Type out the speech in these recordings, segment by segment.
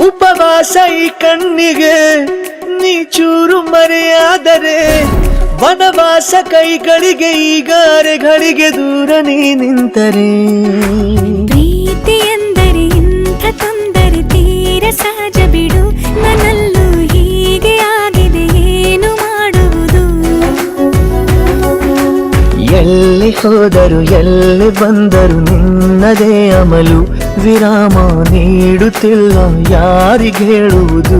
ಉಪವಾಸ ಈ ಕಣ್ಣಿಗೆ ನೀ ಚೂರು ಮರೆಯಾದರೆ ವನವಾಸ ಕೈಗಳಿಗೆ ಈಗಾರೆಗಳಿಗೆ ದೂರ ನೀ ನಿಂತರೆ ಪ್ರೀತಿ ಎಂದರೆ ಇಂಥ ತೊಂದರೆ ತೀರ ಸಹಜ ಬಿಡು ನನ್ನಲ್ಲೂ ಹೀಗೆ ಆಗಿದೆ ಏನು ಮಾಡುವುದು ಎಲ್ಲಿ ಹೋದರು ಎಲ್ಲಿ ಬಂದರು ನಿನ್ನದೇ ಅಮಲು ವಿರಾಮ ನೀಡುತ್ತಿಲ್ಲ ಯಾರಿಗೆ ಹೇಳುವುದು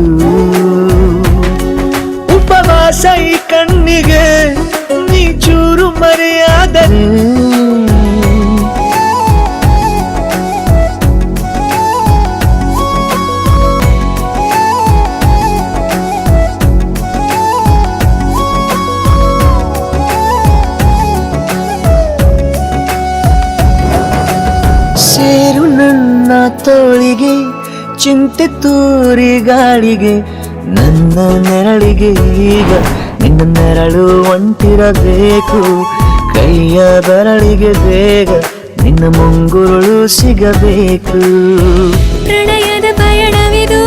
ಉಪವಾಸ ಈ ಕಣ್ಣಿಗೆ ನೀ ಚೂರು ಮರೆಯಾದರೆ ಸೇರು ನನ್ನ ತೋಳಿಗೆ ಚಿಂತೆ ತೂರಿ ಗಾಳಿಗೆ ನನ್ನ ನೆರಳಿಗೆ ಈಗ ನಿನ್ನ ನೆರಳು ಒಂಟಿರಬೇಕು ಕೈಯ ಬೆರಳಿಗೆ ಬೇಗ ನಿನ್ನ ಮುಂಗುರುಳು ಸಿಗಬೇಕು ಪ್ರಣಯದ ಪಯಣವಿದು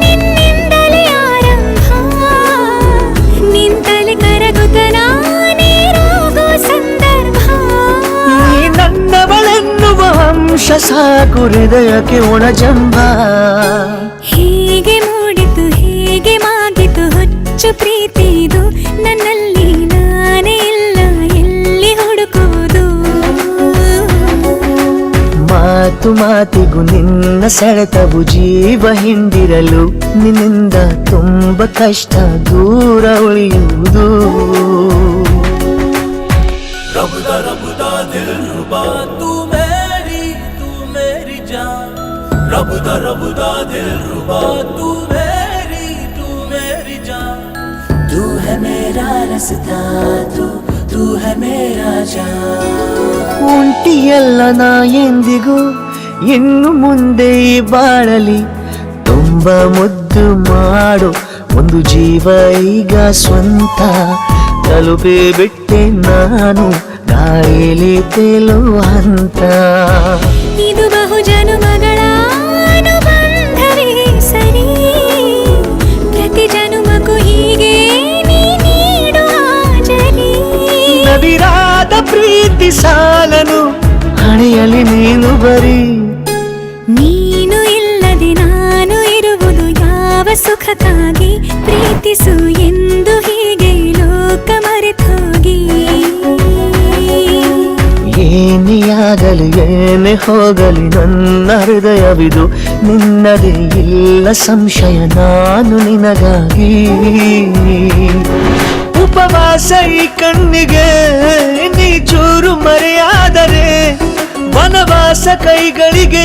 ನಿನ್ನಿಂದಲೇ ಆರಂಭ ನಿಂತಲೇ ಕರಗುತ್ತ ನಾನೇರೋಗೋ ಸಂದರ್ಭ ನೀ ನನ್ನವಳೆನ್ನುವ ಅಂಶ ಸಾಕು ಹೃದಯಕ್ಕೆ ಒಣಜಂಬ ಹೀಗೆ ಮೂಡಿತು ಹೀಗೆ ಮಾಗಿತು ಹುಚ್ಚು ಪ್ರೀತಿದು ನನ್ನಲ್ಲಿ ನಾನೇ ಇಲ್ಲ ಎಲ್ಲಿ ಹುಡುಕುವುದು ಮಾತು ಮಾತಿಗೂ ನಿನ್ನ ಸೆಳೆತವು ಜೀವ ಹಿಂದಿರಲು ನಿನ್ನಿಂದ ತುಂಬ ಕಷ್ಟ ದೂರ ಉಳಿಯುವುದು रबदा दिल रुबा तू मेरी जान रबदा दिल रुबा तू मेरी जान तू है मेरा रास्ता तू है मेरा जान ಉಂಟಿಯಲ್ಲ ನಾ ಎಂದಿಗೂ ಇನ್ನು ಮುಂದೆ ಈ ಬಾಳಲಿ ತುಂಬ ಮುದ್ದು ಮಾಡು ಒಂದು ಜೀವ ಈಗ ಸ್ವಂತ ತಲುಪಿ ಬಿಟ್ಟೆ ನಾನು ಗಾಳಿಲಿ ತೇಲುವ ಹಂತ ಇದು ಬಹು ಜನುಮಗಳ ಅನುಬಂಧವೇ ಸರಿ ಪ್ರತಿ ಜನುಮಕ್ಕೂ ಹೀಗೆ ನೀ ನೀಡು ಹಾಜರಿ ನವಿರಾದ ಪ್ರೀತಿ ಸಾಲನು ಹಣೆಯಲ್ಲಿ ನೀನು ಬರೀ ನೀನು ಇಲ್ಲದೆ ನಾನು ಇರುವುದು ಯಾವ ಸುಖಕ್ಕಾಗಿ ಪ್ರೀತಿಸು ಎಂದು ಹೀಗೆ ಲೋಕ ಮರೆತೋಗಿ ಏನಿಯಾಗಲಿ ಏನೇ ಹೋಗಲಿ ನನ್ನ ಹೃದಯವಿದು ನಿನ್ನದೇ ಇಲ್ಲ ಸಂಶಯ ನಾನು ನಿನಗಾಗಿ ಉಪವಾಸ ಈ ಕಣ್ಣಿಗೆ ನೀ ಚೂರು ಮರೆಯಾದರೆ ವನವಾಸ ಕೈಗಳಿಗೆ